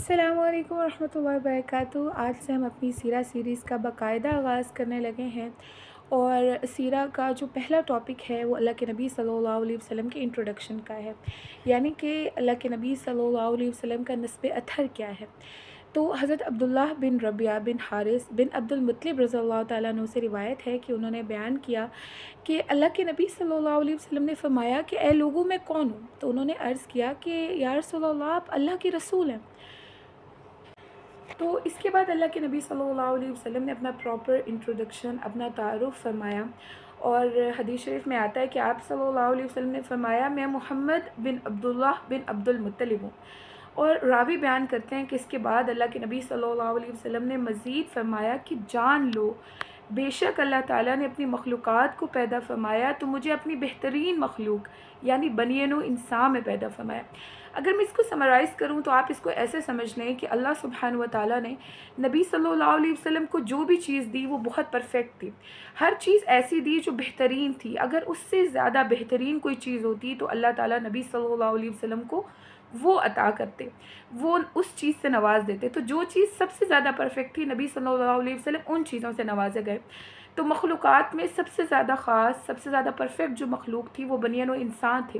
السلام علیکم ورحمۃ اللہ وبرکاتہ۔ آج سے ہم اپنی سیرہ سیریز کا باقاعدہ آغاز کرنے لگے ہیں، اور سیرہ کا جو پہلا ٹاپک ہے وہ اللہ کے نبی صلی اللہ علیہ وسلم کے انٹروڈکشن کا ہے، یعنی کہ اللہ کے نبی صلی اللہ علیہ وسلم کا نسب اطہر کیا ہے۔ تو حضرت عبداللہ بن ربیعہ بن حارث بن عبد المطلب رضی اللہ تعالیٰ عنہ سے روایت ہے کہ انہوں نے بیان کیا کہ اللہ کے نبی صلی اللہ علیہ وسلم نے فرمایا کہ اے لوگوں میں کون ہوں؟ تو انہوں نے عرض کیا کہ یا رسول اللہ، آپ اللہ کے رسول ہیں۔ تو اس کے بعد اللہ کے نبی صلی اللہ علیہ وسلم نے اپنا پراپر انٹروڈکشن، اپنا تعارف فرمایا، اور حدیث شریف میں آتا ہے کہ آپ صلی اللہ علیہ وسلم نے فرمایا میں محمد بن عبداللہ بن عبد المطلب ہوں۔ اور راوی بیان کرتے ہیں کہ اس کے بعد اللہ کے نبی صلی اللہ علیہ وسلم نے مزید فرمایا کہ جان لو بے شک اللہ تعالیٰ نے اپنی مخلوقات کو پیدا فرمایا تو مجھے اپنی بہترین مخلوق یعنی بنی نوع انسان میں پیدا فرمایا۔ اگر میں اس کو سمرائز کروں تو آپ اس کو ایسے سمجھ لیں کہ اللہ سبحانہ و تعالیٰ نے نبی صلی اللہ علیہ وسلم کو جو بھی چیز دی وہ بہت پرفیکٹ تھی، ہر چیز ایسی دی جو بہترین تھی۔ اگر اس سے زیادہ بہترین کوئی چیز ہوتی تو اللہ تعالیٰ نبی صلی اللہ علیہ وسلم کو وہ عطا کرتے، وہ اس چیز سے نواز دیتے۔ تو جو چیز سب سے زیادہ پرفیکٹ تھی نبی صلی اللہ علیہ وسلم ان چیزوں سے نوازے گئے۔ تو مخلوقات میں سب سے زیادہ خاص، سب سے زیادہ پرفیکٹ جو مخلوق تھی وہ بنی نوع انسان تھے،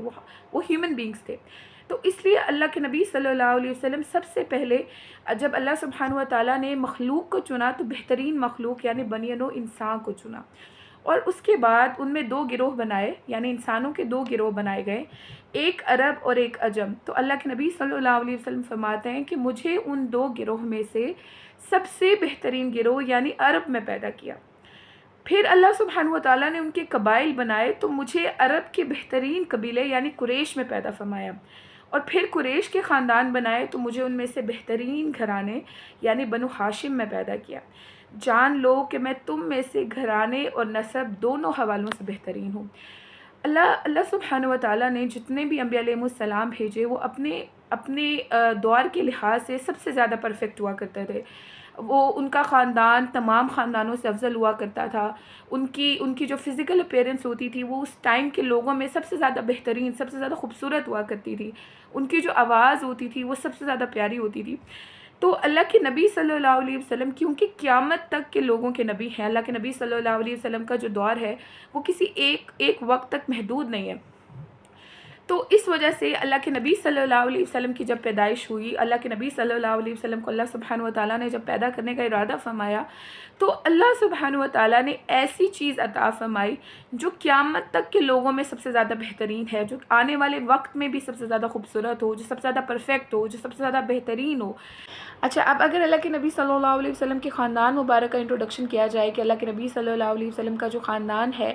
وہ ہیومن بینگز تھے۔ تو اس لیے اللہ کے نبی صلی اللہ علیہ وسلم سب سے پہلے جب اللہ سبحانہ و تعالیٰ نے مخلوق کو چنا تو بہترین مخلوق یعنی بنی نوع انسان کو چنا، اور اس کے بعد ان میں دو گروہ بنائے، یعنی انسانوں کے دو گروہ بنائے گئے، ایک عرب اور ایک عجم۔ تو اللہ کے نبی صلی اللہ علیہ وسلم فرماتے ہیں کہ مجھے ان دو گروہ میں سے سب سے بہترین گروہ یعنی عرب میں پیدا کیا۔ پھر اللہ سبحانہ و تعالیٰ نے ان کے قبائل بنائے تو مجھے عرب کے بہترین قبیلے یعنی قریش میں پیدا فرمایا، اور پھر قریش کے خاندان بنائے تو مجھے ان میں سے بہترین گھرانے یعنی بنو ہاشم میں پیدا کیا۔ جان لو کہ میں تم میں سے گھرانے اور نسب دونوں حوالوں سے بہترین ہوں۔ اللہ سبحانہ و تعالیٰ نے جتنے بھی انبیاء علیہ السلام بھیجے وہ اپنے دور کے لحاظ سے سب سے زیادہ پرفیکٹ ہوا کرتے تھے۔ وہ ان کا خاندان تمام خاندانوں سے افضل ہوا کرتا تھا۔ ان کی جو فزیکل اپیرنس ہوتی تھی وہ اس ٹائم کے لوگوں میں سب سے زیادہ بہترین، سب سے زیادہ خوبصورت ہوا کرتی تھی۔ ان کی جو آواز ہوتی تھی وہ سب سے زیادہ پیاری ہوتی تھی۔ تو اللہ کے نبی صلی اللہ علیہ وسلم کیونکہ قیامت تک کے لوگوں کے نبی ہیں، اللہ کے نبی صلی اللہ علیہ وسلم کا جو دور ہے وہ کسی ایک وقت تک محدود نہیں ہے۔ تو اس وجہ سے اللہ کے نبی صلی اللہ علیہ وسلم کی جب پیدائش ہوئی، اللہ کے نبی صلی اللہ علیہ وسلم کو اللہ سبحانہ و تعالیٰ نے جب پیدا کرنے کا ارادہ فرمایا تو اللہ سبحانہ و تعالیٰ نے ایسی چیز عطا فرمائی جو قیامت تک کے لوگوں میں سب سے زیادہ بہترین ہے، جو آنے والے وقت میں بھی سب سے زیادہ خوبصورت ہو، جو سب سے زیادہ پرفیکٹ ہو، جو سب سے زیادہ بہترین ہو۔ اچھا، اب اگر اللہ کے نبی صلی اللہ علیہ وسلم کے خاندان مبارک کا انٹروڈکشن کیا جائے کہ اللہ کے نبی صلی اللہ علیہ وسلم کا جو خاندان ہے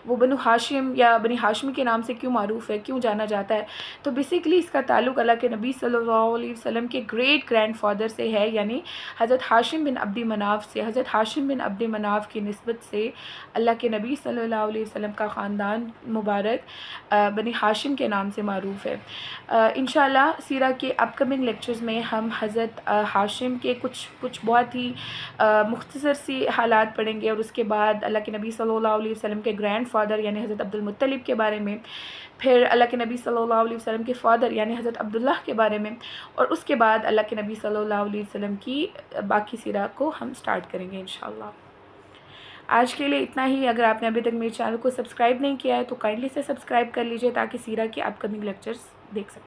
وہ بنو ہاشم یا بنی ہاشمی کے نام سے کیوں معروف ہے، کیوں جانا جاتا ہے، تو بیسیکلی اس کا تعلق اللہ کے نبی صلی اللہ علیہ وسلم کے گریٹ گرینڈ فادر سے ہے، یعنی حضرت ہاشم بن عبد مناف سے۔ حضرت ہاشم بن عبد مناف کی نسبت سے اللہ کے نبی صلی اللہ علیہ وسلم کا خاندان مبارک بنی ہاشم کے نام سے معروف ہے۔ انشاءاللہ سیرہ کے اپ کمنگ لیکچرز میں ہم حضرت ہاشم کے کچھ بہت ہی مختصر سی حالات پڑھیں گے، اور اس کے بعد اللہ کے نبی صلی اللہ علیہ وسلم کے گرینڈ فادر یعنی حضرت عبد المطلب کے بارے میں، پھر اللہ کے نبی صلی اللہ علیہ وسلم کے فادر یعنی حضرت عبداللہ کے بارے میں، اور اس کے بعد اللہ کے نبی صلی اللہ علیہ وسلم کی باقی سیرہ کو ہم سٹارٹ کریں گے انشاءاللہ۔ آج کے لیے اتنا ہی۔ اگر آپ نے ابھی تک میرے چینل کو سبسکرائب نہیں کیا ہے تو کائنڈلی سے سبسکرائب کر لیجئے تاکہ سیرہ کے اپ کمنگ لیکچرز دیکھ سکیں۔